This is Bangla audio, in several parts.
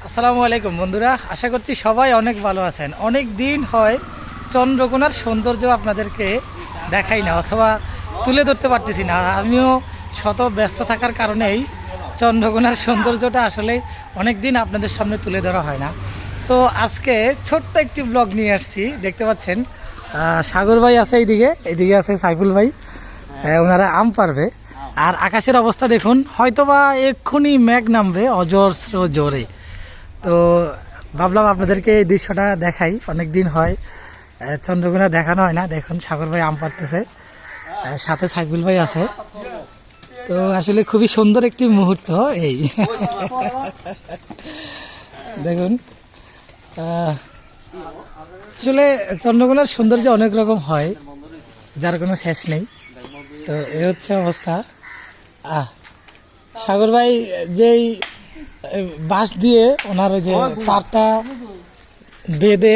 আসসালামু আলাইকুম বন্ধুরা, আশা করছি সবাই অনেক ভালো আছেন। অনেক দিন হয় চন্দ্রকোনার সৌন্দর্য আপনাদেরকে দেখাই না অথবা তুলে ধরতে পারতেছি না। আমিও শত ব্যস্ত থাকার কারণেই চন্দ্রকোনার সৌন্দর্যটা আসলে অনেক দিন আপনাদের সামনে তুলে ধরা হয় না। তো আজকে ছোট্ট একটি ব্লগ নিয়ে আসছি। দেখতে পাচ্ছেন সাগর ভাই আছে এইদিকে আছে সাইফুল ভাই। ওনারা আম পারবে। আর আকাশের অবস্থা দেখুন, হয়তোবা এক্ষুনি মেঘ নামবে অজস্র জোরে। তো ভাবলাম আপনাদেরকে এই দৃশ্যটা দেখাই, অনেক দিন হয় চন্দ্রকোনা দেখানো হয় না। দেখুন সাগর ভাই আম পাড়তেছে, সাথে সাইফুল ভাই আছে। তো আসলে খুবই সুন্দর একটি মুহূর্ত এই দেখুন। আসলে চন্দ্রকোনার সৌন্দর্য অনেক রকম হয়, যার কোনো শেষ নেই। তো এই হচ্ছে অবস্থা। সাগর ভাই যেই বাঁশ দিয়ে ওনার ওই যে তারটা বেঁধে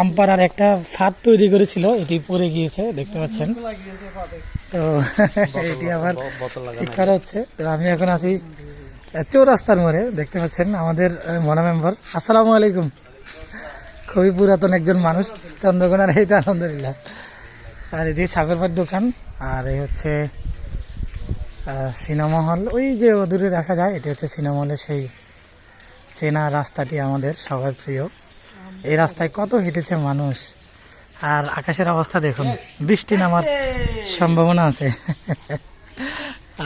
আম পাড়ার একটা ফাঁদ তৈরি করেছিল, এটি পড়ে গিয়েছে দেখতে পাচ্ছেন। তো এটি আবার ঠিক করা হচ্ছে। তো আমি এখন আছি চৌরাস্তার মোড়ে, দেখতে পাচ্ছেন আমাদের মনা মেম্বার। আসসালামু আলাইকুম। খুবই পুরাতন একজন মানুষ চন্দ্রকোনার, এই তো আলহামদুলিল্লাহ। আর এদিকে সাগর ভাইয়ের দোকান, আর এই হচ্ছে সিনেমা হল, ওই যে দূরে দেখা যায়, এটি হচ্ছে সিনেমা হলের সেই চেনা রাস্তাটি, আমাদের সবার প্রিয়। এই রাস্তায় কত হেঁটেছে মানুষ। আর আকাশের অবস্থা দেখুন, বৃষ্টি নামার সম্ভাবনা আছে।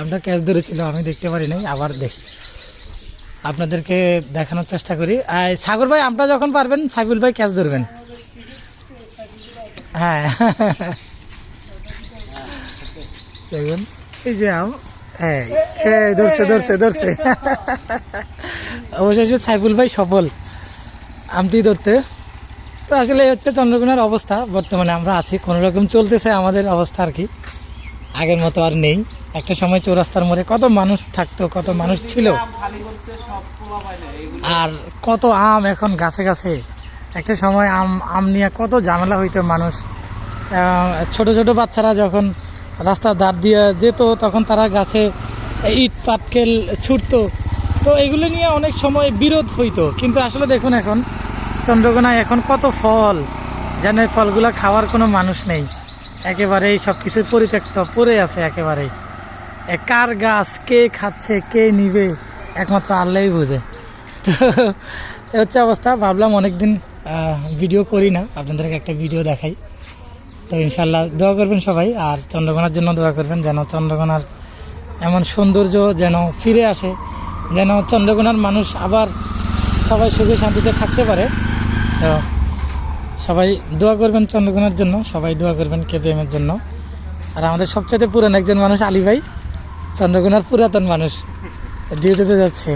আমরা ক্যাচ ধরেছিল, আমি দেখতে পারি নাই, আবার দেখি আপনাদেরকে দেখানোর চেষ্টা করি। সাগর ভাই আমরা যখন পারবেন সাইফুল ভাই ক্যাচ ধরবেন। হ্যাঁ দেখুন এই যে আম, হ্যাঁ ধরছে ধরছে ধরছে। অবশেষে সাইফুল ভাই সফল আমটি ধরতে। তো আসলে এই হচ্ছে চন্দ্রকোনার অবস্থা বর্তমানে। আমরা আছি কোনোরকম চলতেছে আমাদের অবস্থা আর কি, আগের মতো আর নেই। একটা সময় চৌরাস্তার মোড়ে কত মানুষ থাকতো, কত মানুষ ছিল, আর কত আম এখন গাছে গাছে। একটা সময় আম নিয়ে কত ঝামেলা হইতো মানুষ। ছোট ছোট বাচ্চারা যখন রাস্তার ধার দিয়ে যেত তখন তারা গাছে ইট পাটকেল ছুটতো। তো এগুলো নিয়ে অনেক সময় বিরোধ হইতো। কিন্তু আসলে দেখুন এখন চন্দ্রকোনায় এখন কত ফল, যেন এই ফলগুলো খাওয়ার কোনো মানুষ নেই, একেবারেই সব কিছু পরিত্যক্ত পড়ে আছে একেবারেই। কার গাছ কে খাচ্ছে কে নিবে একমাত্র আল্লাহই বোঝে। তো এ হচ্ছে অবস্থা। ভাবলাম অনেকদিন ভিডিও করি না, আপনাদেরকে একটা ভিডিও দেখাই। তো ইনশাল্লাহ দোয়া করবেন সবাই, আর চন্দ্রকোনার জন্য দোয়া করবেন, যেন চন্দ্রকোনার এমন সৌন্দর্য যেন ফিরে আসে, যেন চন্দ্রকোনার মানুষ আবার সবাই সুখে শান্তিতে থাকতে পারে। তো সবাই দোয়া করবেন চন্দ্রকোনার জন্য, সবাই দোয়া করবেন KPM-এর জন্য। আর আমাদের সবচেয়ে পুরান একজন মানুষ আলী ভাই, চন্দ্রকোনার পুরাতন মানুষ, ডিউটিতে যাচ্ছে।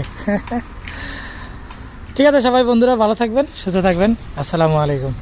ঠিক আছে সবাই বন্ধুরা ভালো থাকবেন, সুস্থ থাকবেন। আসসালামু আলাইকুম।